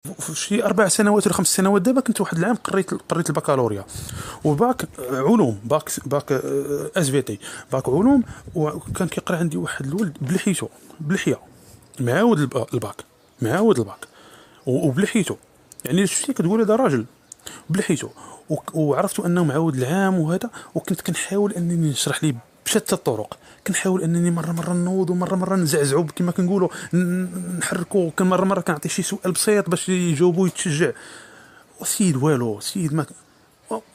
في شي 4 سنوات ولا 5 سنوات دابا كنت واحد العام قريت البكالوريا وباك علوم، باك اس في تي، باك علوم. وكان كيقرا عندي واحد الولد بلحيته، بلحيه، معاود الباك، معاود الباك وبلحيته. يعني شفتي كتقول هذا راجل بلحيته. وعرفت انه معاود العام وهذا، وكنت كنحاول انني نشرح ليه بشتى الطرق. كنحاول انني مره نوض ومره نزعزعو كما كنقولوا، نحركو. كان مره كنعطي شي سؤال بسيط باش يجاوبو يتشجع. وسيد والو، سيد ما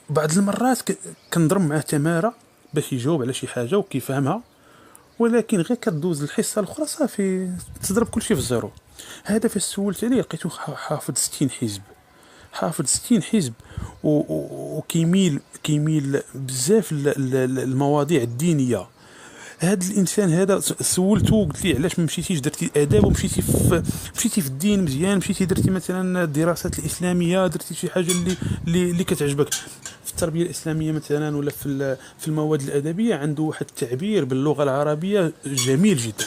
بعض المرات كنضرب معاه تماره باش يجاوب على شي حاجه وكيفهمها، ولكن غير كدوز الحصه الاخرى صافي تضرب كلشي في الزيرو. هذا فاش سولت عليه لقيتو حافظ 60 حزب، حافظ 60 حزب. وكيميل بزاف المواضيع الدينيه. هذا الانسان هذا سولته قلت لي علاش ما مشيتيش درتي اداب مشيتي في الدين مزيان، مشيتي درتي مثلا الدراسات الاسلاميه، درتي شي حاجه اللي كتعجبك في التربيه الاسلاميه مثلا، ولا في المواد الادبيه. عنده واحد التعبير باللغه العربيه جميل جدا.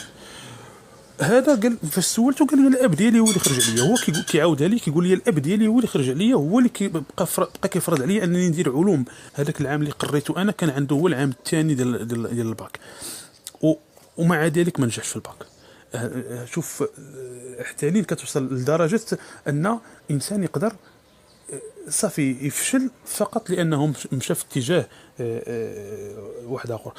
هذا قال فاش سولته قال لي الاب ديالي هو اللي خرج عليا. هو كيعاودها لي كيقول لي الاب ديالي هو اللي خرج عليا، هو اللي بقى كيفرض عليا انني ندير علوم. هذاك العام اللي قريته انا كان عنده هو العام الثاني ديال الباك. ومع ذلك ما نجحش في الباك. شوف، احتالين كتوصل لدرجه ان انسان يقدر صافي يفشل فقط لانه مشى في اتجاه واحد اخر.